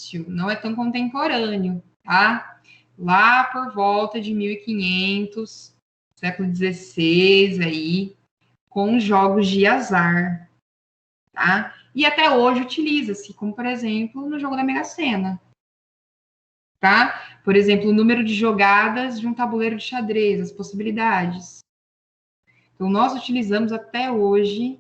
início, não é tão contemporâneo, tá? Lá por volta de 1500, século XVI aí, com jogos de azar, tá? E até hoje utiliza-se, como por exemplo, no jogo da Mega Sena, tá? Por exemplo, o número de jogadas de um tabuleiro de xadrez, as possibilidades. Então, nós utilizamos até hoje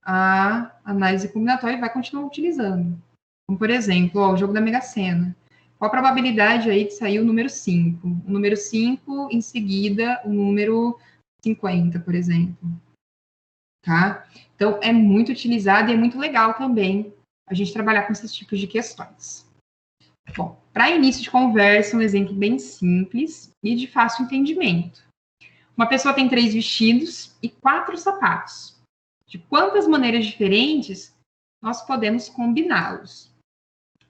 a análise combinatória e vai continuar utilizando. Como, por exemplo, ó, o jogo da Mega Sena. Qual a probabilidade aí de sair o número 5? O número 5, em seguida, o número 50, por exemplo. Tá? Então, é muito utilizado e é muito legal também a gente trabalhar com esses tipos de questões. Bom, para início de conversa, um exemplo bem simples e de fácil entendimento. Uma pessoa tem 3 vestidos e 4 sapatos. De quantas maneiras diferentes nós podemos combiná-los?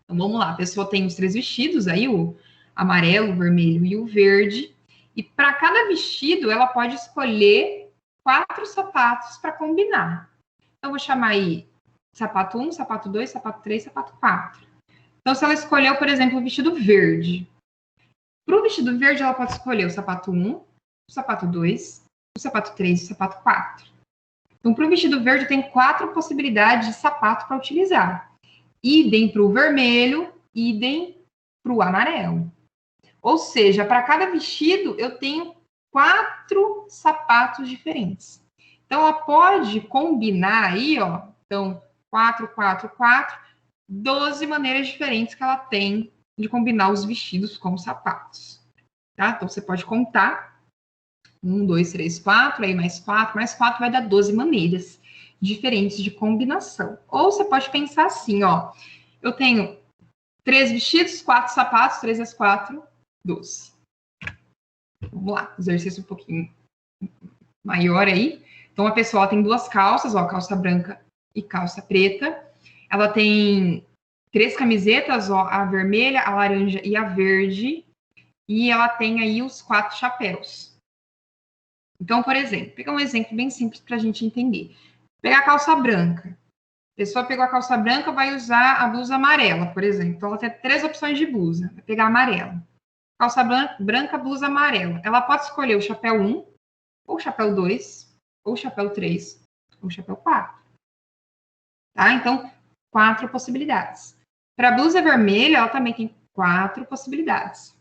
Então, vamos lá. A pessoa tem os 3 vestidos, aí o amarelo, o vermelho e o verde. E para cada vestido, ela pode escolher 4 sapatos para combinar. Então, eu vou chamar aí sapato 1, sapato 2, sapato 3, sapato 4. Então, se ela escolheu, por exemplo, o vestido verde. Para o vestido verde, ela pode escolher o sapato 1, o sapato 2, o sapato 3 e o sapato 4. Então, para o vestido verde, tem 4 possibilidades de sapato para utilizar. Idem para o vermelho, idem para o amarelo. Ou seja, para cada vestido, eu tenho 4 sapatos diferentes. Então, ela pode combinar aí, ó. Então, 4, 4, 4, 12 maneiras diferentes que ela tem de combinar os vestidos com os sapatos. Tá? Então, você pode contar. 1, 2, 3, 4, aí mais 4 vai dar 12 maneiras diferentes de combinação. Ou você pode pensar assim, ó. Eu tenho 3 vestidos, 4 sapatos, 3 vezes 4, 12. Vamos lá, exercício um pouquinho maior aí. Então, a pessoa tem 2 calças, ó, calça branca e calça preta. Ela tem 3 camisetas, ó, a vermelha, a laranja e a verde. E ela tem aí os 4 chapéus. Então, por exemplo, pegar um exemplo bem simples para a gente entender. Pegar a calça branca. A pessoa pegou a calça branca, vai usar a blusa amarela, por exemplo. Então, ela tem 3 opções de blusa. Vai pegar a amarela. Calça branca, blusa amarela. Ela pode escolher o chapéu 1, ou o chapéu 2, ou o chapéu 3, ou o chapéu 4. Tá? Então, 4 possibilidades. Para a blusa vermelha, ela também tem 4 possibilidades.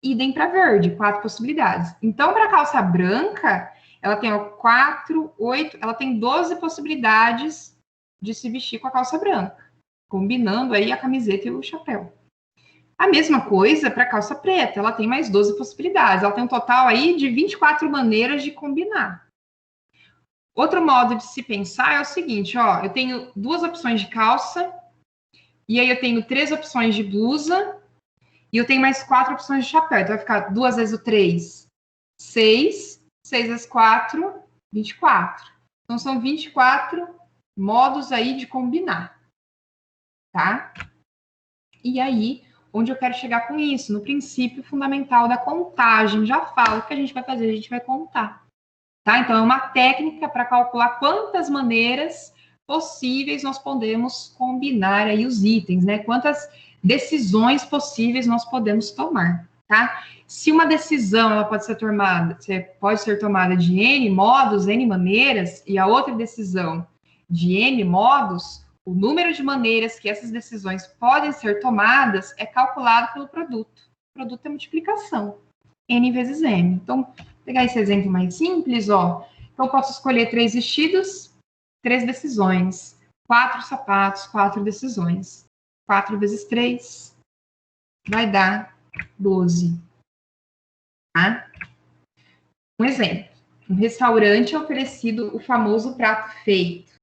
Idem para verde, 4 possibilidades. Então, para a calça branca, ela tem 4, 8, ela tem 12 possibilidades de se vestir com a calça branca, combinando aí a camiseta e o chapéu. A mesma coisa para a calça preta, ela tem mais 12 possibilidades. Ela tem um total aí de 24 maneiras de combinar. Outro modo de se pensar é o seguinte, ó, eu tenho 2 opções de calça, e aí eu tenho 3 opções de blusa, e eu tenho mais 4 opções de chapéu. Então, vai ficar 2 vezes o 3, 6. 6 vezes 4, 24. Então, são 24 modos aí de combinar. Tá? E aí, onde eu quero chegar com isso? No princípio fundamental da contagem. Já falo o que a gente vai fazer, a gente vai contar. Tá? Então, é uma técnica para calcular quantas maneiras possíveis nós podemos combinar aí os itens, né? Quantas decisões possíveis nós podemos tomar, tá? Se uma decisão ela pode ser tomada de N modos, N maneiras, e a outra decisão de N modos, o número de maneiras que essas decisões podem ser tomadas é calculado pelo produto. O produto é multiplicação, N vezes M. Então, vou pegar esse exemplo mais simples, ó. Então, eu posso escolher 3 vestidos, 3 decisões. 4 sapatos, 4 decisões. 4 vezes 3 vai dar 12. Tá? Um exemplo. Um restaurante é oferecido o famoso prato feito.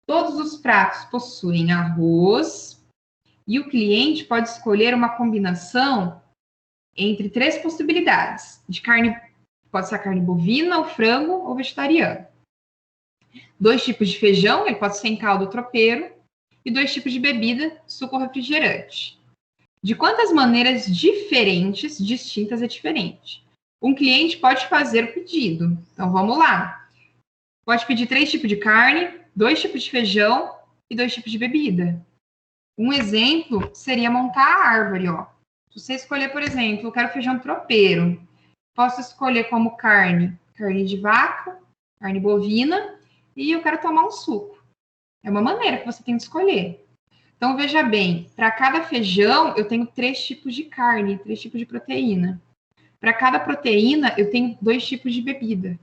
Todos os pratos possuem arroz e o cliente pode escolher uma combinação entre 3 possibilidades. De carne, pode ser a carne bovina, o frango ou vegetariano. 2 tipos de feijão, ele pode ser em caldo tropeiro. E 2 tipos de bebida, suco ou refrigerante. De quantas maneiras diferentes, distintas é diferente? Um cliente pode fazer o pedido. Então, vamos lá. Pode pedir 3 tipos de carne, 2 tipos de feijão e 2 tipos de bebida. Um exemplo seria montar a árvore, ó. Se você escolher, por exemplo, eu quero feijão tropeiro, posso escolher como carne de vaca, carne bovina, e eu quero tomar um suco. É uma maneira que você tem de escolher. Então, veja bem, para cada feijão, eu tenho 3 tipos de carne, 3 tipos de proteína. Para cada proteína, eu tenho 2 tipos de bebida.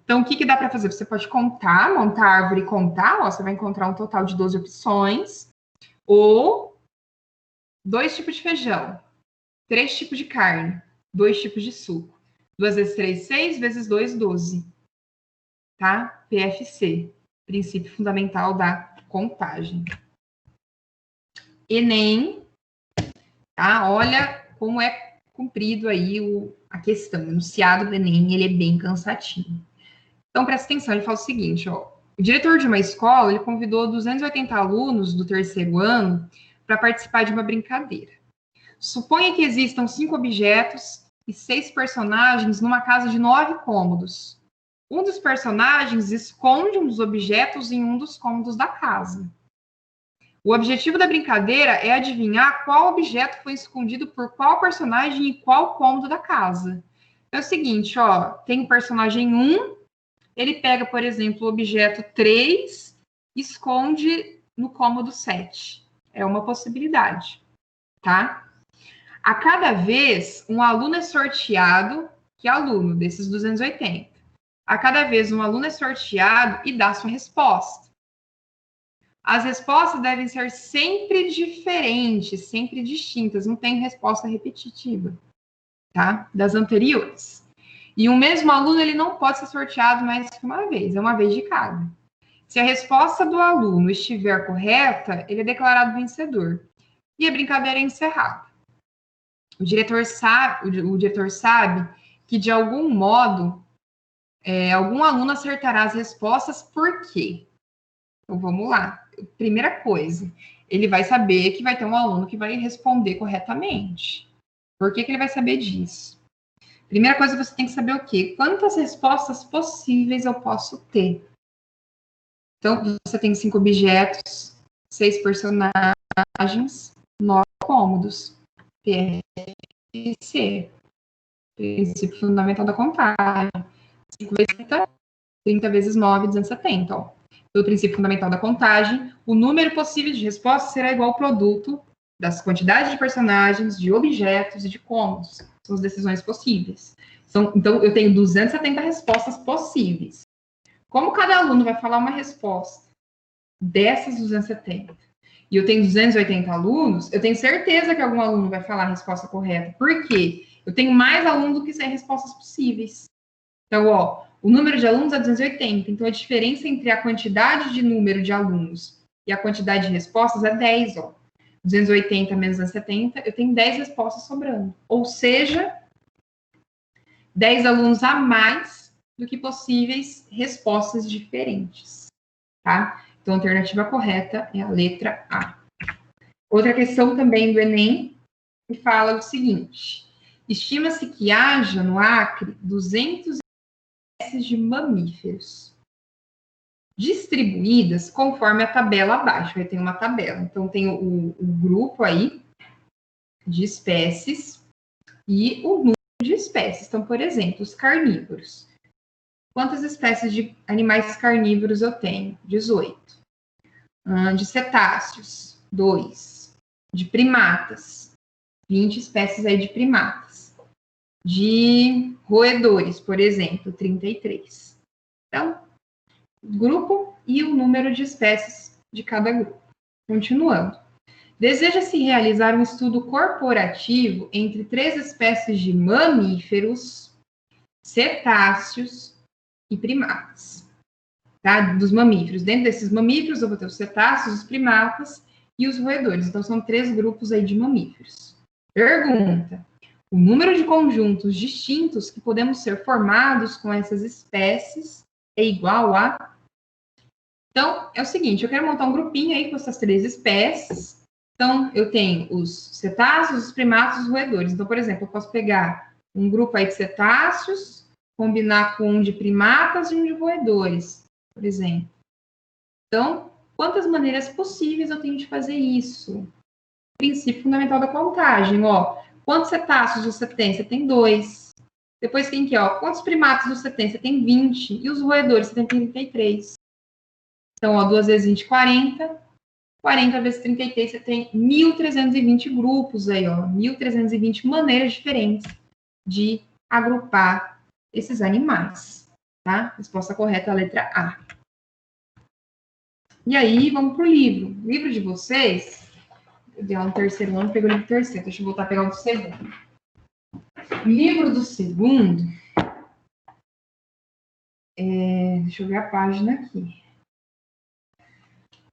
Então, o que dá para fazer? Você pode contar, montar a árvore e contar, ó, você vai encontrar um total de 12 opções, ou 2 tipos de feijão, 3 tipos de carne, 2 tipos de suco. 2 vezes 3, 6, vezes 2, 12. Tá? PFC, princípio fundamental da contagem. Enem, tá? Olha como é cumprido aí a questão. O enunciado do Enem, ele é bem cansativo. Então, presta atenção, ele fala o seguinte, ó. O diretor de uma escola, ele convidou 280 alunos do terceiro ano para participar de uma brincadeira. Suponha que existam 5 objetos e 6 personagens numa casa de 9 cômodos. Um dos personagens esconde um dos objetos em um dos cômodos da casa. O objetivo da brincadeira é adivinhar qual objeto foi escondido por qual personagem e qual cômodo da casa. É o seguinte, ó, tem o personagem 1, ele pega, por exemplo, o objeto 3, esconde no cômodo 7. É uma possibilidade, tá? A cada vez, um aluno é sorteado, que aluno desses 280? A cada vez, um aluno é sorteado e dá sua resposta. As respostas devem ser sempre diferentes, sempre distintas, não tem resposta repetitiva, tá? Das anteriores. E o mesmo aluno, ele não pode ser sorteado mais que uma vez, é uma vez de cada. Se a resposta do aluno estiver correta, ele é declarado vencedor. E a brincadeira é encerrada. O diretor sabe que, de algum modo, algum aluno acertará as respostas, por quê? Então, vamos lá. Primeira coisa, ele vai saber que vai ter um aluno que vai responder corretamente. Por que ele vai saber disso? Primeira coisa, você tem que saber o quê? Quantas respostas possíveis eu posso ter? Então, você tem 5 objetos, 6 personagens, 9 cômodos. PFC, princípio fundamental da contagem. 5 vezes 30, 30 vezes 9, 270, ó. Pelo princípio fundamental da contagem, o número possível de respostas será igual ao produto das quantidades de personagens, de objetos e de cômodos. São as decisões possíveis. Então, eu tenho 270 respostas possíveis. Como cada aluno vai falar uma resposta dessas 270, e eu tenho 280 alunos, eu tenho certeza que algum aluno vai falar a resposta correta. Por quê? Eu tenho mais alunos do que 100 respostas possíveis. Então, ó, o número de alunos é 280. Então, a diferença entre a quantidade de número de alunos e a quantidade de respostas é 10, ó. 280 menos 270, eu tenho 10 respostas sobrando. Ou seja, 10 alunos a mais do que possíveis respostas diferentes, tá? Então, a alternativa correta é a letra A. Outra questão também do Enem, que fala o seguinte: estima-se que haja no Acre 200 espécies de mamíferos, distribuídas conforme a tabela abaixo. Aí tem uma tabela. Então, tem o grupo aí de espécies e o número de espécies. Então, por exemplo, os carnívoros. Quantas espécies de animais carnívoros eu tenho? 18. De cetáceos, 2. De primatas, 20 espécies aí de primatas. De roedores, por exemplo, 33. Então, o grupo e o número de espécies de cada grupo. Continuando. Deseja-se realizar um estudo corporativo entre 3 espécies de mamíferos, cetáceos e primatas. Tá? Dos mamíferos. Dentro desses mamíferos, eu vou ter os cetáceos, os primatas e os roedores. Então, são 3 grupos aí de mamíferos. Pergunta: o número de conjuntos distintos que podemos ser formados com essas espécies é igual a... Então, é o seguinte, eu quero montar um grupinho aí com essas 3 espécies. Então, eu tenho os cetáceos, os primatas e os roedores. Então, por exemplo, eu posso pegar um grupo aí de cetáceos, combinar com um de primatas e um de roedores, por exemplo. Então, quantas maneiras possíveis eu tenho de fazer isso? Princípio fundamental da contagem, ó. Quantos cetáceos você tem? Você tem 2. Depois tem aqui, ó. Quantos primatas você tem? Você tem 20. E os roedores? Você tem 33. Então, ó, 2 vezes 20, 40. 40 vezes 33, você tem 1.320 grupos aí, ó. 1.320 maneiras diferentes de agrupar esses animais, tá? Resposta correta, a letra A. E aí, vamos pro livro. O livro de vocês, eu dei um terceiro ano, pegou o livro terceiro. Deixa eu voltar a pegar o do segundo. O livro do segundo, deixa eu ver a página aqui.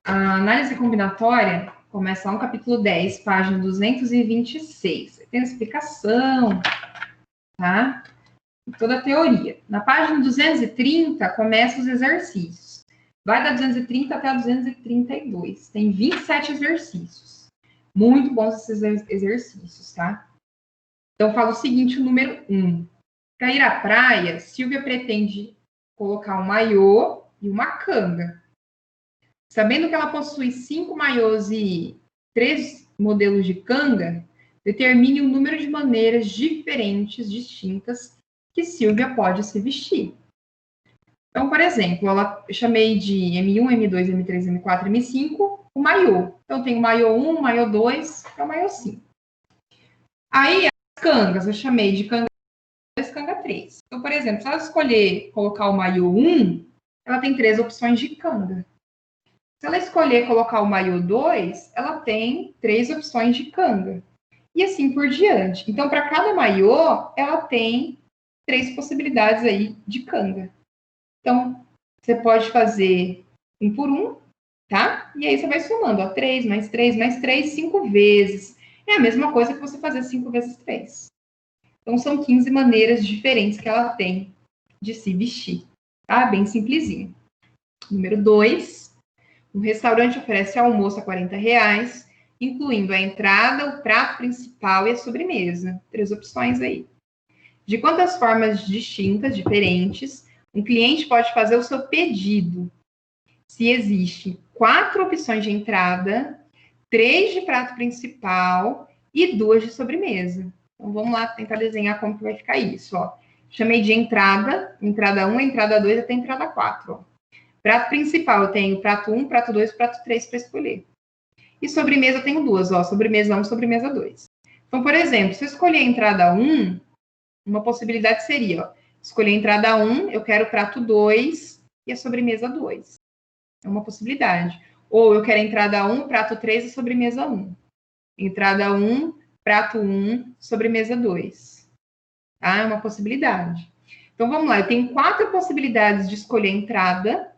A análise combinatória começa lá no capítulo 10, página 226. Tem a explicação, tá? Toda a teoria. Na página 230, começa os exercícios. Vai da 230 até a 232. Tem 27 exercícios. Muito bons esses exercícios, tá? Então, fala o seguinte, o número 1. Para ir à praia, Silvia pretende colocar um maiô e uma canga. Sabendo que ela possui 5 maiôs e 3 modelos de canga, determine o número de maneiras diferentes, distintas, que Silvia pode se vestir. Então, por exemplo, eu chamei de M1, M2, M3, M4, M5, o maiô. Então, tem o maiô 1, o maiô 2, e o maiô 5. Aí, as cangas, eu chamei de canga 2, canga 3. Então, por exemplo, se ela escolher colocar o maiô 1, ela tem 3 opções de canga. Se ela escolher colocar o maiô 2, ela tem 3 opções de canga. E assim por diante. Então, para cada maiô, ela tem 3 possibilidades aí de canga. Então, você pode fazer 1 por 1, tá? E aí você vai somando, ó, 3 mais 3 mais 3, 5 vezes. É a mesma coisa que você fazer 5 vezes 3. Então, são 15 maneiras diferentes que ela tem de se vestir, tá? Bem simplesinho. Número 2. O restaurante oferece almoço a R$40, incluindo a entrada, o prato principal e a sobremesa. 3 opções aí. De quantas formas distintas, diferentes, um cliente pode fazer o seu pedido? Se existe 4 opções de entrada, 3 de prato principal e 2 de sobremesa. Então, vamos lá tentar desenhar como que vai ficar isso, ó. Chamei de entrada 1, entrada 2 até entrada 4, ó. Prato principal, eu tenho prato 1, prato 2, prato 3 para escolher. E sobremesa eu tenho 2, ó, sobremesa 1, sobremesa 2. Então, por exemplo, se eu escolher a entrada 1, uma possibilidade seria, ó, escolher a entrada 1, eu quero o prato 2 e a sobremesa 2. É uma possibilidade. Ou eu quero a entrada 1, prato 3 e sobremesa 1. Entrada 1, prato 1, sobremesa 2. Tá? É uma possibilidade. Então, vamos lá. Eu tenho 4 possibilidades de escolher a entrada.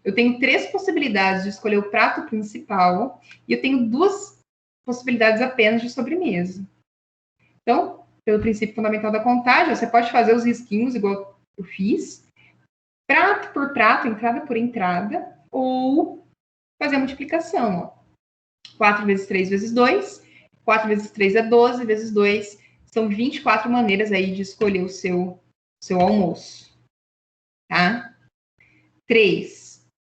Eu tenho 3 possibilidades de escolher o prato principal. E eu tenho 2 possibilidades apenas de sobremesa. Então, pelo princípio fundamental da contagem, você pode fazer os risquinhos, igual eu fiz. Prato por prato, entrada por entrada. Ou fazer a multiplicação, ó. 4 vezes 3 vezes 2. 4 vezes 3 é 12, vezes 2. São 24 maneiras aí de escolher o seu almoço. Tá? 3.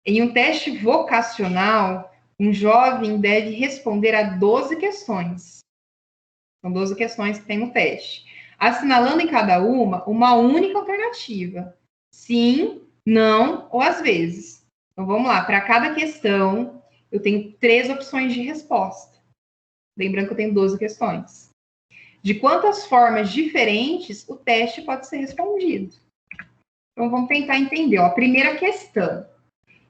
Em um teste vocacional, um jovem deve responder a 12 questões. São 12 questões que tem no teste. Assinalando em cada uma única alternativa. Sim, não ou às vezes. Então, vamos lá. Para cada questão, eu tenho 3 opções de resposta. Lembrando que eu tenho 12 questões. De quantas formas diferentes o teste pode ser respondido? Então, vamos tentar entender. Ó, a primeira questão.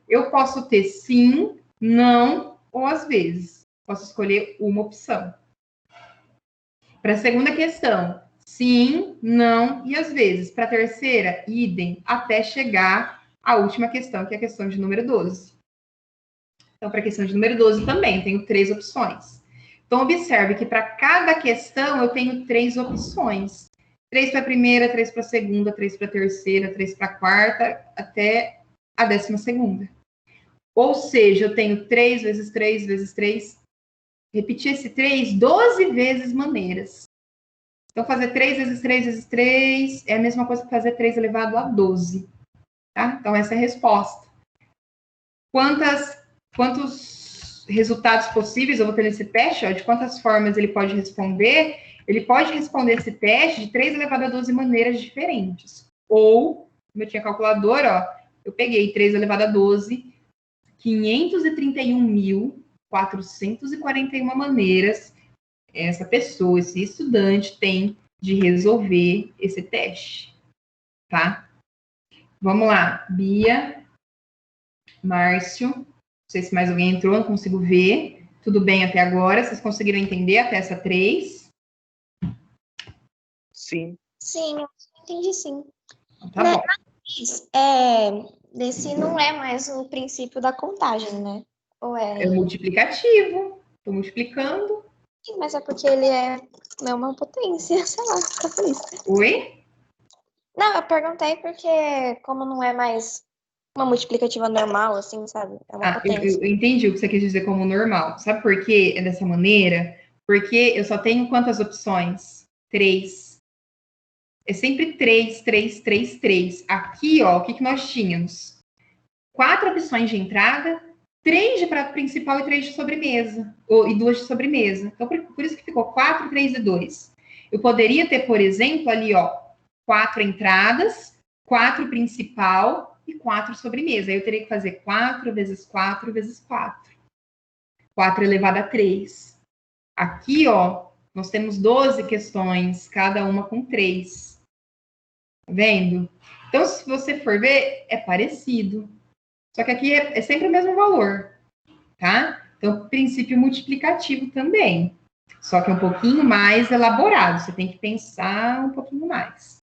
Eu posso ter sim, não ou às vezes. Posso escolher uma opção. Para a segunda questão, sim, não e às vezes. Para a terceira, idem, até chegar à última questão, que é a questão de número 12. Então, para a questão de número 12 também, tenho 3 opções. Então, observe que para cada questão eu tenho 3 opções. 3 para a primeira, 3 para a segunda, 3 para a terceira, 3 para a quarta, até a 12ª. Ou seja, eu tenho 3 vezes 3 vezes 3. Repetir esse 3 12 vezes maneiras. Então, fazer 3 vezes 3 vezes 3 é a mesma coisa que fazer 3 elevado a 12. Tá? Então, essa é a resposta. Quantas quantos resultados possíveis eu vou ter nesse teste, ó, de quantas formas ele pode responder. Ele pode responder esse teste de 3 elevado a 12 maneiras diferentes. Ou, como eu tinha calculadora, ó, eu peguei 3 elevado a 12, 531.441 maneiras essa pessoa, esse estudante tem de resolver esse teste, tá? Vamos lá, Bia, Márcio, não sei se mais alguém entrou, não consigo ver. Tudo bem até agora? Vocês conseguiram entender até essa 3? Sim. Sim, eu entendi sim. Então, tá bom. Esse não é mais o princípio da contagem, né? Ou é? É multiplicativo. Estou multiplicando. Sim, mas é porque ele é uma potência, sei lá, fica feliz. Oi? Não, eu perguntei porque como não é mais uma multiplicativa normal, assim, sabe? É uma potência. Eu entendi o que você quis dizer como normal. Sabe por que é dessa maneira? Porque eu só tenho quantas opções? 3. É sempre 3, 3, 3, 3. Aqui, ó, o que nós tínhamos? 4 opções de entrada, 3 de prato principal e 3 de sobremesa. E 2 de sobremesa. Então, por isso que ficou 4, 3 e 2. Eu poderia ter, por exemplo, ali, ó, 4 entradas, 4 principal e 4 sobremesa. Aí eu teria que fazer 4 vezes 4 vezes 4. 4 elevado a 3. Aqui, ó, nós temos 12 questões, cada uma com 3. Tá vendo? Então, se você for ver, é parecido. Só que aqui é sempre o mesmo valor, tá? Então, princípio multiplicativo também. Só que é um pouquinho mais elaborado. Você tem que pensar um pouquinho mais,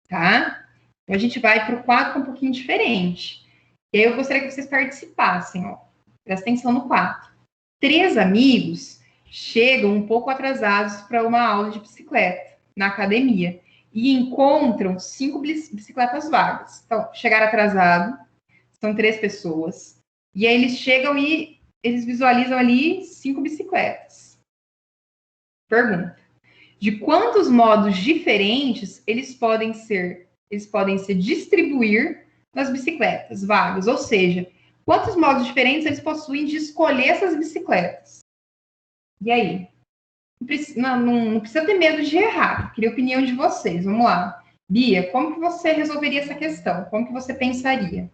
tá? Então, a gente vai para o 4 que é um pouquinho diferente. E aí eu gostaria que vocês participassem, ó. Presta atenção no 4. 3 amigos chegam um pouco atrasados para uma aula de bicicleta na academia e encontram 5 bicicletas vagas. Então, chegaram atrasado, são 3 pessoas, e aí eles chegam e eles visualizam ali 5 bicicletas. Pergunta: de quantos modos diferentes eles podem se distribuir nas bicicletas vagas? Ou seja, quantos modos diferentes eles possuem de escolher essas bicicletas? E aí? Não precisa ter medo de errar. Queria a opinião de vocês. Vamos lá. Bia, como que você resolveria essa questão? Como que você pensaria?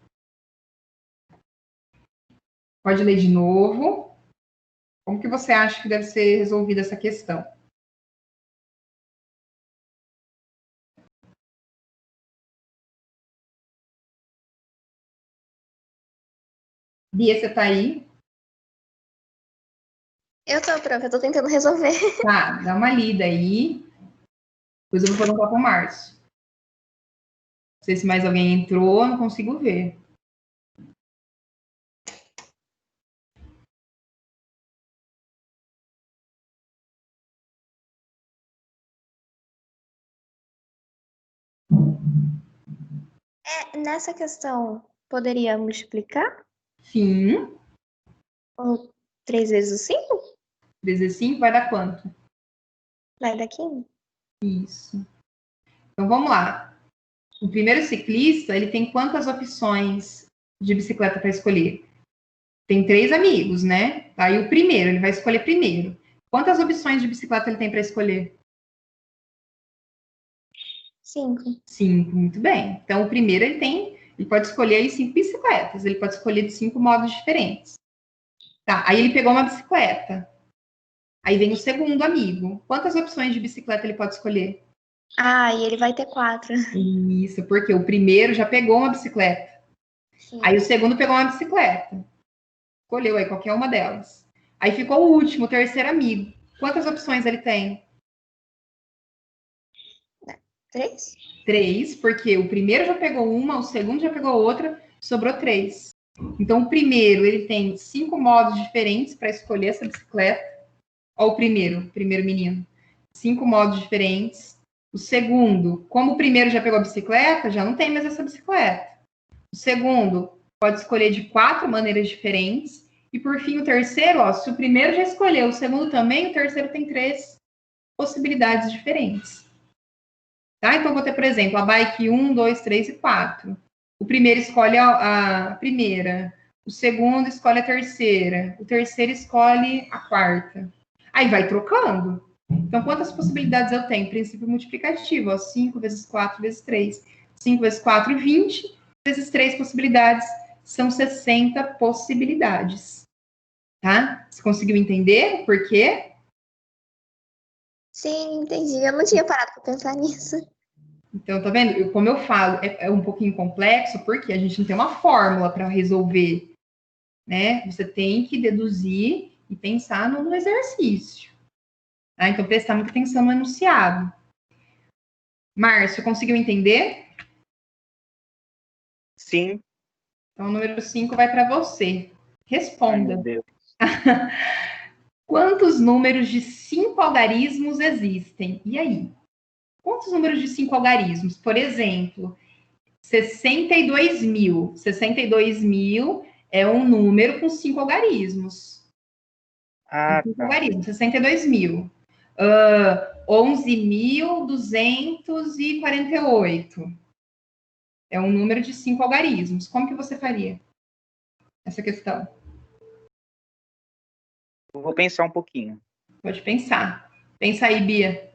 Pode ler de novo. Como que você acha que deve ser resolvida essa questão? Bia, você tá aí? Eu tô pronta, eu tô tentando resolver. Tá, dá uma lida aí. Depois eu vou perguntar para o Márcio. Não sei se mais alguém entrou, não consigo ver. Nessa questão, poderia multiplicar? Sim. Ou 3 vezes o 5? 3 vezes 5 vai dar quanto? Vai dar 15. Isso. Então, vamos lá. O primeiro ciclista, ele tem quantas opções de bicicleta para escolher? Tem 3 amigos, né? Aí o primeiro, ele vai escolher primeiro. Quantas opções de bicicleta ele tem para escolher? 5. 5, muito bem. Então, o primeiro, ele pode escolher aí 5 bicicletas. Ele pode escolher de 5 modos diferentes. Tá, aí ele pegou uma bicicleta. Aí vem o segundo amigo. Quantas opções de bicicleta ele pode escolher? E ele vai ter 4. Isso, porque o primeiro já pegou uma bicicleta. Sim. Aí o segundo pegou uma bicicleta. Escolheu aí qualquer uma delas. Aí ficou o último, o terceiro amigo. Quantas opções ele tem? 3? 3, porque o primeiro já pegou uma, o segundo já pegou outra, sobrou 3. Então, o primeiro, ele tem 5 modos diferentes para escolher essa bicicleta. Ó, o primeiro menino. 5 modos diferentes. O segundo, como o primeiro já pegou a bicicleta, já não tem mais essa bicicleta. O segundo pode escolher de 4 maneiras diferentes. E por fim, o terceiro, ó, se o primeiro já escolheu, o segundo também, o terceiro tem 3 possibilidades diferentes. Tá? Então, vou ter, por exemplo, a bike 1, 2, 3 e 4. O primeiro escolhe a primeira. o segundo escolhe a terceira, o terceiro escolhe a quarta. Aí vai trocando. Então, quantas possibilidades eu tenho? Princípio multiplicativo, ó, 5 vezes 4 vezes 3. 5 vezes 4, 20, vezes 3 possibilidades, são 60 possibilidades. Tá? Você conseguiu entender o porquê? Sim, entendi. Eu não tinha parado para pensar nisso. Então, tá vendo? Como eu falo, é um pouquinho complexo, porque a gente não tem uma fórmula para resolver, né? Você tem que deduzir e pensar no exercício. Tá? Então, prestar muita atenção no enunciado. Márcio, conseguiu entender? Sim. Então, o número 5 vai para você. Responda. Ai, meu Deus. Quantos números de 5 algarismos existem? E aí? Quantos números de 5 algarismos? Por exemplo, 62 mil. 62 mil é um número com 5 algarismos. Ah, Cinco tá. algarismos, 62 mil. 11.248. É um número de 5 algarismos. Como que você faria essa questão? Eu vou pensar um pouquinho. Pode pensar. Pensa aí, Bia.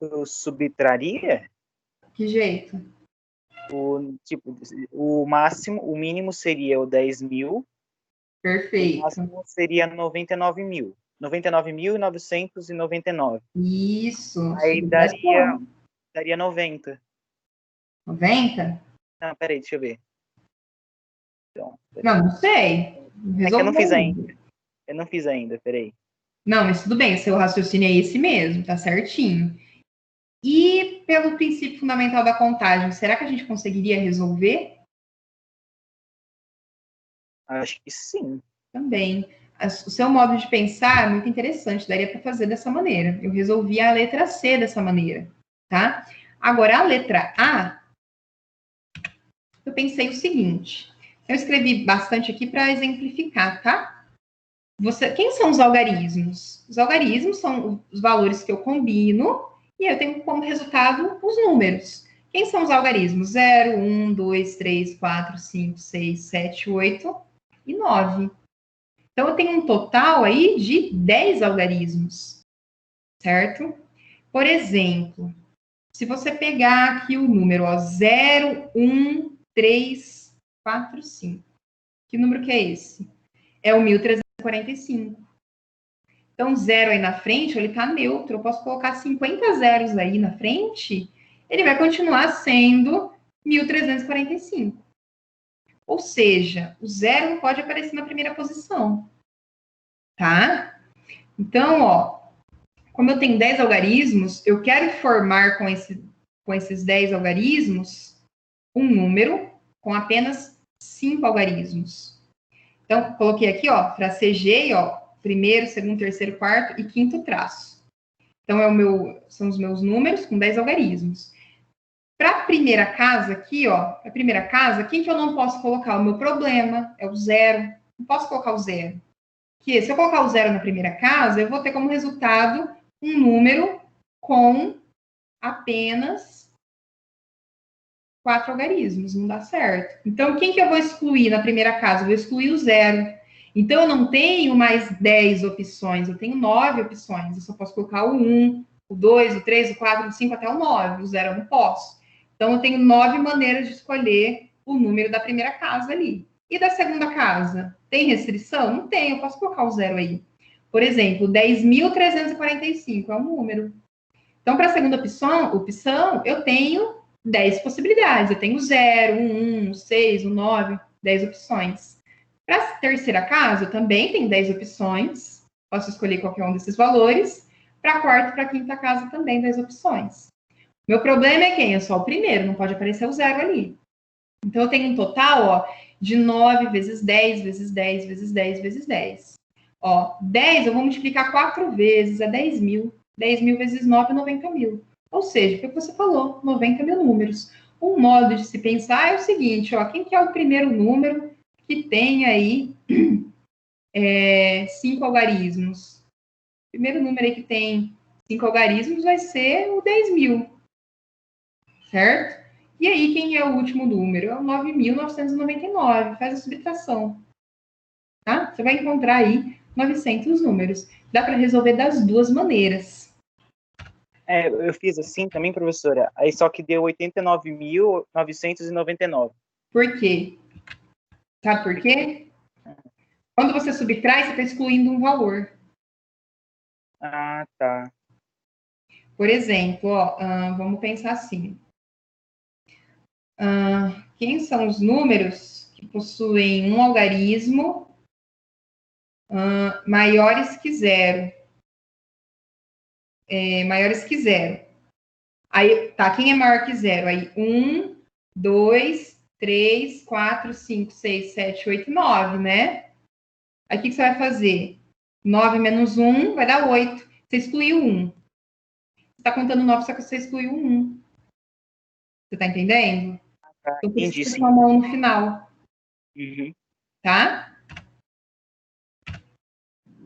Eu subtraria Que jeito? o máximo, o mínimo seria o 10.000, o Perfeito. máximo seria 99.000. 99.999. Isso. Aí daria 90. 90? Não, peraí, deixa eu ver. Então, Não sei. é que eu não fiz Resolvendo. ainda. Eu não fiz ainda, peraí. Não, mas tudo bem, seu raciocínio é esse mesmo, tá certinho. E pelo princípio fundamental da contagem, será que a gente conseguiria resolver? Acho que sim. Também. O seu modo de pensar é muito interessante, daria para fazer dessa maneira. Eu resolvi a letra C dessa maneira, tá? Agora, a letra A, eu pensei o seguinte. Eu escrevi bastante aqui para exemplificar, tá? Quem são os algarismos? Os algarismos são os valores que eu combino e eu tenho como resultado os números. Quem são os algarismos? 0, 1, 2, 3, 4, 5, 6, 7, 8 e 9. Então, eu tenho um total aí de 10 algarismos, certo? Por exemplo, se você pegar aqui o número, ó, 0, 1, 3, 4, 5. Que número que é esse? É o 1345. Então, zero aí na frente, ele está neutro. Eu posso colocar 50 zeros aí na frente, ele vai continuar sendo 1345. Ou seja, o zero não pode aparecer na primeira posição. Tá? Então, ó, como eu tenho 10 algarismos, eu quero formar com esses 10 algarismos um número com apenas 5 algarismos. Então, coloquei aqui, ó, tracejei, ó, primeiro, segundo, terceiro, quarto e quinto traço. Então, são os meus números com 10 algarismos. Para a primeira casa aqui, ó, a primeira casa, quem que eu não posso colocar? O meu problema é o zero. Não posso colocar o zero. Que se eu colocar o zero na primeira casa, eu vou ter como resultado um número com apenas 4 algarismos. Não dá certo. Então, quem que eu vou excluir na primeira casa? Eu vou excluir o zero. Então, eu não tenho mais 10 opções, eu tenho 9 opções. Eu só posso colocar o 1, o 2, o 3, o 4, o 5 até o 9. O zero eu não posso. Então, eu tenho 9 maneiras de escolher o número da primeira casa ali. E da segunda casa? Tem restrição? Não tem, eu posso colocar o zero aí. Por exemplo, 10.345 é um número. Então, para a segunda opção, eu tenho 10 possibilidades. Eu tenho o 0, o 1, o 6, o 9, 10 opções. Para a terceira casa, eu também tenho 10 opções. Posso escolher qualquer um desses valores. Para a quarta e para a quinta casa, também 10 opções. Meu problema é quem? É só o primeiro, não pode aparecer o zero ali. Então, eu tenho um total, ó, de 9 vezes 10, vezes 10, vezes 10, vezes 10. Ó, 10 eu vou multiplicar 4 vezes, é 10.000. 10.000 vezes 9 é 90.000. Ou seja, foi o que você falou, 90 mil números. Um modo de se pensar é o seguinte, ó, quem que é o primeiro número que tem aí 5 algarismos? O primeiro número aí que tem 5 algarismos vai ser o 10.000, certo? E aí, quem é o último número? É o 9.999. Faz a subtração, tá? Você vai encontrar aí 900 números. Dá para resolver das duas maneiras. Eu fiz assim também, professora. Aí só que deu 89.999. Por quê? Sabe por quê? Quando você subtrai, você está excluindo um valor. Ah, tá. Por exemplo, ó, vamos pensar assim. Quem são os números que possuem um algarismo maiores que zero? Maiores que zero. Aí, tá, quem é maior que zero? Aí, 1, 2, 3, 4, 5, 6, 7, 8, 9, né? Aí, o que você vai fazer? 9 menos 1 vai dar 8. Você excluiu 1. Você está contando 9, só que você excluiu 1. Você está entendendo? Tá, Então, por isso entendi, que sim. tem uma mão no final, Uhum. tá?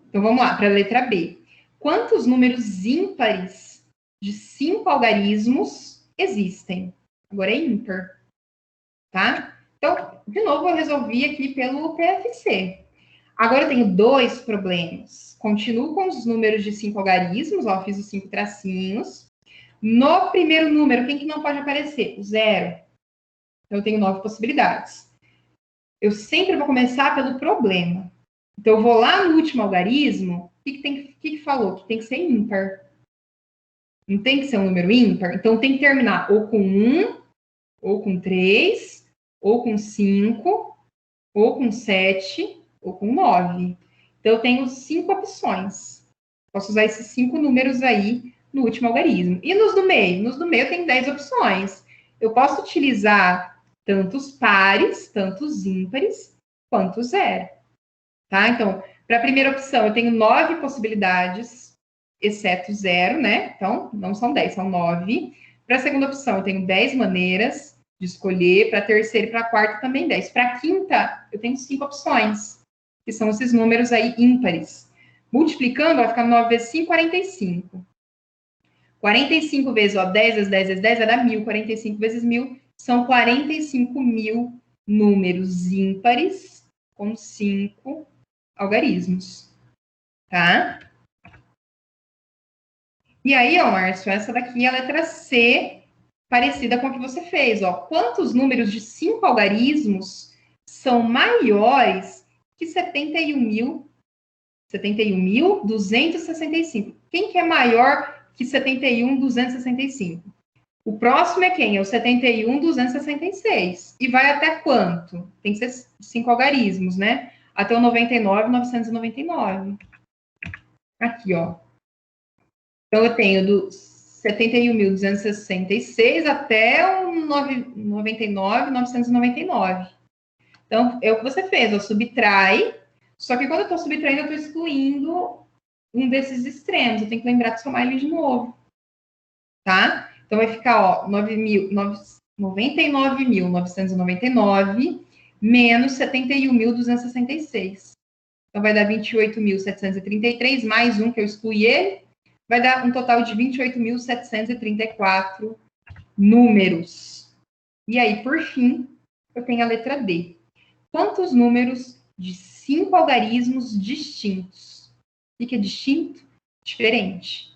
Então, vamos lá, para a letra B. Quantos números ímpares de 5 algarismos existem? Agora é ímpar, tá? Então, de novo, eu resolvi aqui pelo PFC. Agora eu tenho dois problemas. Continuo com os números de 5 algarismos, ó, fiz os 5 tracinhos. No primeiro número, quem que não pode aparecer? O zero. Então, eu tenho 9 possibilidades. Eu sempre vou começar pelo problema. Então, eu vou lá no último algarismo, o que falou? Que tem que ser ímpar. Não tem que ser um número ímpar. Então, tem que terminar ou com 1, ou com 3, ou com 5, ou com 7, ou com 9. Então, eu tenho 5 opções. Posso usar esses 5 números aí no último algarismo. E nos do meio? Nos do meio eu tenho 10 opções. Eu posso utilizar tantos pares, tantos ímpares, quanto zero. Tá? Então, para a primeira opção, eu tenho 9 possibilidades, exceto zero, né? Então, não são 10, são 9. Para a segunda opção, eu tenho 10 maneiras de escolher. Para a terceira e para a quarta, também 10. Para a quinta, eu tenho 5 opções, que são esses números aí ímpares. Multiplicando, vai ficar 9 vezes 5, 45. 45 vezes, ó, 10 vezes 10 vezes 10 vai dar 1.000. 45 vezes 1.000 são 45.000 números ímpares com 5 algarismos, tá? E aí, ó, Márcio, essa daqui é a letra C, parecida com a que você fez, ó. Quantos números de 5 algarismos são maiores que 71.265? Quem que é maior que 71.265? O próximo é quem? É o 71.266. E vai até quanto? Tem que ser 5 algarismos, né? Até o 99.999. Aqui, ó. Então, eu tenho do 71.266 até o 99.999. Então, é o que você fez, ó, subtrai. Só que quando eu estou subtraindo, eu estou excluindo um desses extremos. Eu tenho que lembrar de somar ele de novo. Tá? Então, vai ficar, ó, 99.999 menos 71.266. Então, vai dar 28.733, mais um que eu excluí ele, vai dar um total de 28.734 números. E aí, por fim, eu tenho a letra D. Quantos números de 5 algarismos distintos? O que é distinto? Diferente.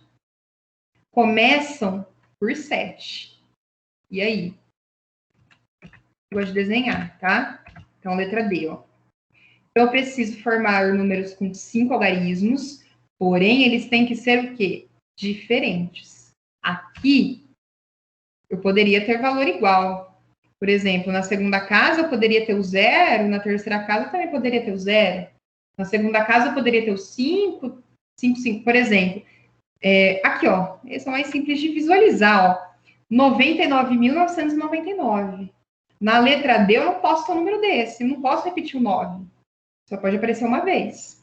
Começam por 7. E aí? Eu gosto de desenhar, tá? Então, letra D, ó. Então, eu preciso formar números com 5 algarismos, porém, eles têm que ser o quê? Diferentes. Aqui, eu poderia ter valor igual. Por exemplo, na segunda casa, eu poderia ter o 0, na terceira casa, eu também poderia ter o 0. Na segunda casa, eu poderia ter o 5, 5, 5. Por exemplo, aqui, ó, esse é mais simples de visualizar, ó. 99.999. Na letra D, eu não posso ter um número desse, eu não posso repetir o 9. Só pode aparecer uma vez.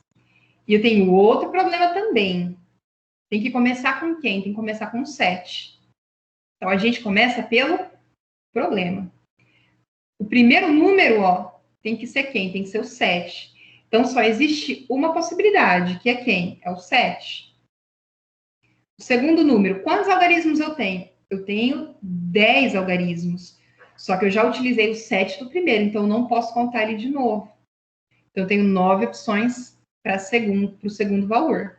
E eu tenho outro problema também. Tem que começar com quem? Tem que começar com 7. Então, a gente começa pelo problema. O primeiro número, ó, tem que ser quem? Tem que ser o 7. Então, só existe uma possibilidade, que é quem? É o 7. O segundo número, quantos algarismos eu tenho? Eu tenho 10 algarismos. Só que eu já utilizei o 7 do primeiro, então eu não posso contar ele de novo. Então, eu tenho 9 opções para o segundo valor.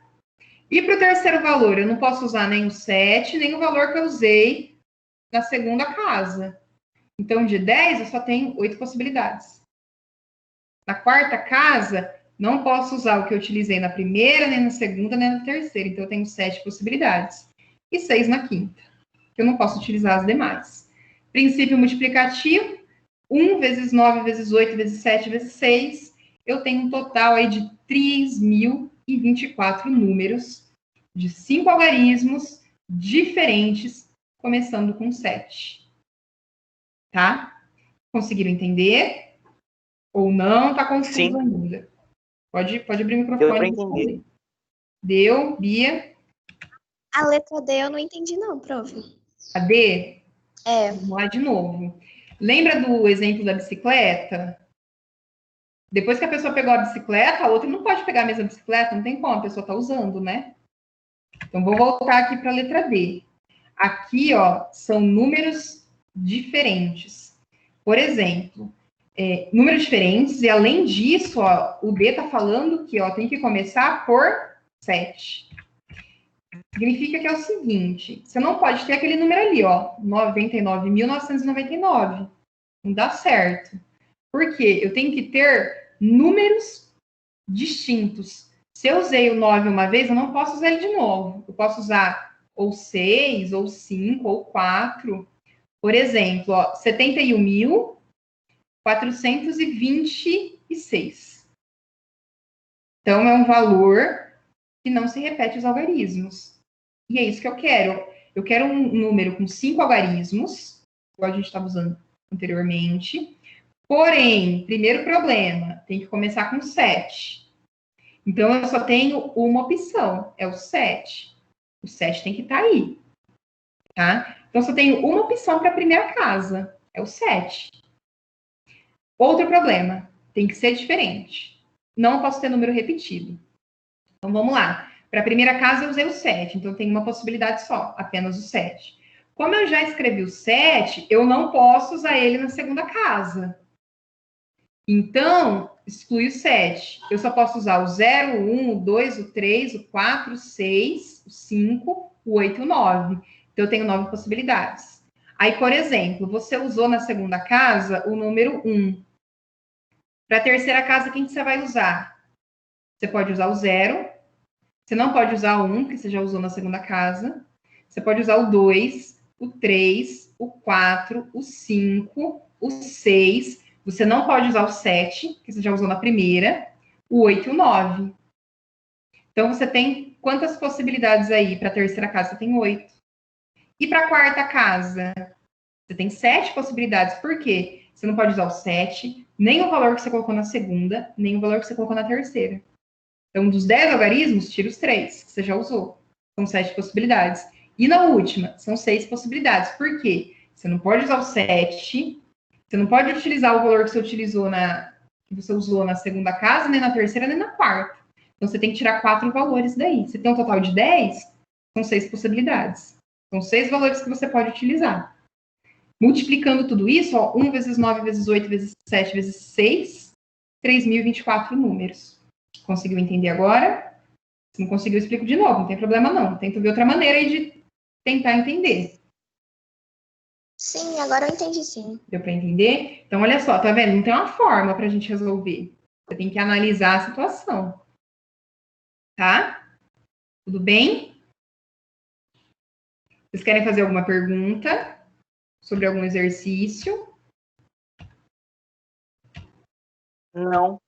E para o terceiro valor, eu não posso usar nem o 7, nem o valor que eu usei na segunda casa. Então, de 10, eu só tenho 8 possibilidades. Na quarta casa, não posso usar o que eu utilizei na primeira, nem na segunda, nem na terceira. Então, eu tenho 7 possibilidades. E 6 na quinta, que eu não posso utilizar as demais. Princípio multiplicativo, 1 vezes 9 vezes 8 vezes 7 vezes 6. Eu tenho um total aí de 3.024 números de 5 algarismos diferentes, começando com 7. Tá? Conseguiram entender? Ou não? Tá confuso Sim. ainda? Pode abrir o microfone. Deu para entender. Deu, Bia? A letra D eu não entendi não, prof. A D? É. Vamos lá de novo. Lembra do exemplo da bicicleta? Depois que a pessoa pegou a bicicleta, a outra não pode pegar a mesma bicicleta, não tem como, a pessoa está usando, né? Então, vou voltar aqui para a letra D. Aqui, ó, são números diferentes. Por exemplo, números diferentes, e além disso, ó, o D está falando que ó, tem que começar por 7. Significa que é o seguinte, você não pode ter aquele número ali, ó, 99.999. Não dá certo. Por quê? Eu tenho que ter números distintos. Se eu usei o 9 uma vez, eu não posso usar ele de novo. Eu posso usar ou 6, ou 5, ou 4. Por exemplo, ó, 71.426. Então, é um valor que não se repete os algarismos. E é isso que eu quero. Eu quero um número com 5 algarismos, igual a gente estava usando anteriormente. Porém, primeiro problema, tem que começar com 7. Então, eu só tenho uma opção, é o 7. O 7 tem que estar aí, tá? Então, eu só tenho uma opção para a primeira casa, é o 7. Outro problema, tem que ser diferente. Não posso ter número repetido. Então, vamos lá. Para a primeira casa, eu usei o 7, então tem uma possibilidade só, apenas o 7. Como eu já escrevi o 7, eu não posso usar ele na segunda casa. Então, exclui o 7. Eu só posso usar o 0, o 1, o 2, o 3, o 4, o 6, o 5, o 8 e o 9. Então, eu tenho 9 possibilidades. Aí, por exemplo, você usou na segunda casa o número 1. Para a terceira casa, quem que você vai usar? Você pode usar o 0. Você não pode usar o 1, que você já usou na segunda casa. Você pode usar o 2, o 3, o 4, o 5, o 6. Você não pode usar o 7, que você já usou na primeira, o 8 e o 9. Então, você tem quantas possibilidades aí para a terceira casa? Você tem 8. E para a quarta casa? Você tem 7 possibilidades. Por quê? Você não pode usar o 7, nem o valor que você colocou na segunda, nem o valor que você colocou na terceira. Então, dos 10 algarismos, tira os 3, que você já usou. São 7 possibilidades. E na última, são 6 possibilidades. Por quê? Você não pode usar o 7, você não pode utilizar o valor que você usou na segunda casa, nem na terceira, nem na quarta. Então, você tem que tirar 4 valores daí. Você tem um total de 10, são 6 possibilidades. São 6 valores que você pode utilizar. Multiplicando tudo isso, ó, 1 vezes 9 vezes 8 vezes 7 vezes 6, 3.024 números. Conseguiu entender agora? Se não conseguiu, eu explico de novo, não tem problema não. Tento ver outra maneira aí de tentar entender. Sim, agora eu entendi sim. Deu para entender? Então, olha só, tá vendo? Não tem uma forma para a gente resolver. Você tem que analisar a situação. Tá? Tudo bem? Vocês querem fazer alguma pergunta sobre algum exercício? Não.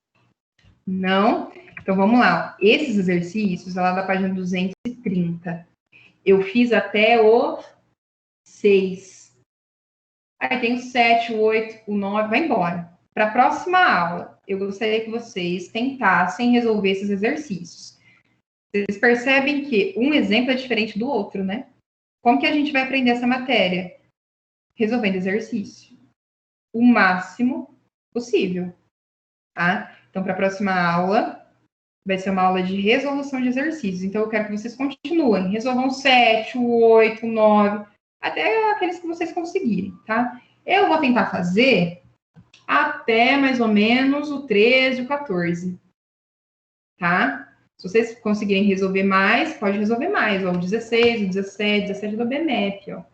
Não? Então, vamos lá. Esses exercícios, lá da página 230, eu fiz até o 6. Aí tem o 7, o 8, o 9, vai embora. Para a próxima aula, eu gostaria que vocês tentassem resolver esses exercícios. Vocês percebem que um exemplo é diferente do outro, né? Como que a gente vai aprender essa matéria? Resolvendo exercício. O máximo possível, tá? Então, para a próxima aula, vai ser uma aula de resolução de exercícios. Então, eu quero que vocês continuem. Resolvam 7, 8, 9, até aqueles que vocês conseguirem, tá? Eu vou tentar fazer até mais ou menos o 13, o 14, tá? Se vocês conseguirem resolver mais, pode resolver mais, ó, o 16, o 17, 17 do BMEP, ó.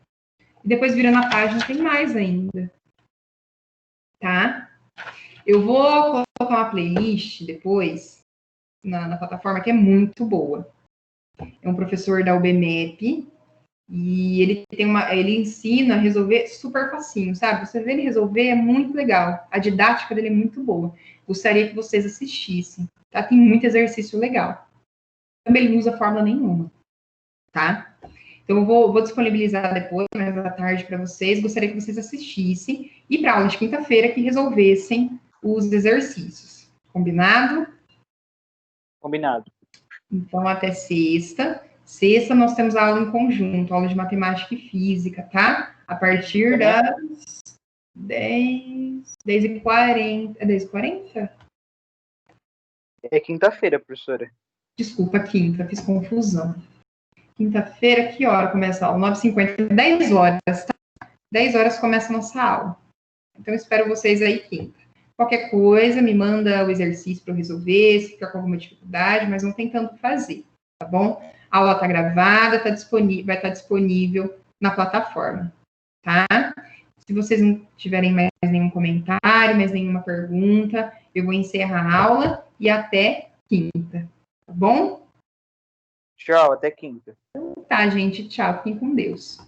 E depois virando a página tem mais ainda, tá? Eu vou colocar uma playlist depois na plataforma que é muito boa. É um professor da UBMEP e ele ensina a resolver super facinho, sabe? Você vê ele resolver é muito legal. A didática dele é muito boa. Gostaria que vocês assistissem, tá? Tem muito exercício legal. Também não usa fórmula nenhuma, tá? Então, eu vou disponibilizar depois, mais à tarde, para vocês. Gostaria que vocês assistissem e para a aula de quinta-feira que resolvessem os exercícios. Combinado? Combinado. Então, até sexta. Sexta, nós temos a aula em conjunto, aula de matemática e física, tá? A partir das 10h40. É 10h40? É quinta-feira, professora. Desculpa, quinta, fiz confusão. Quinta-feira, que hora começa a aula? 9h50, 10 horas, tá? 10 horas começa a nossa aula. Então, espero vocês aí quinta. Qualquer coisa, me manda o exercício para eu resolver, se ficar com alguma dificuldade, mas vão tentando fazer, tá bom? A aula está gravada, vai estar disponível na plataforma, tá? Se vocês não tiverem mais nenhum comentário, mais nenhuma pergunta, eu vou encerrar a aula e até quinta, tá bom? Tchau, até quinta. Tá, gente, tchau, fiquem com Deus.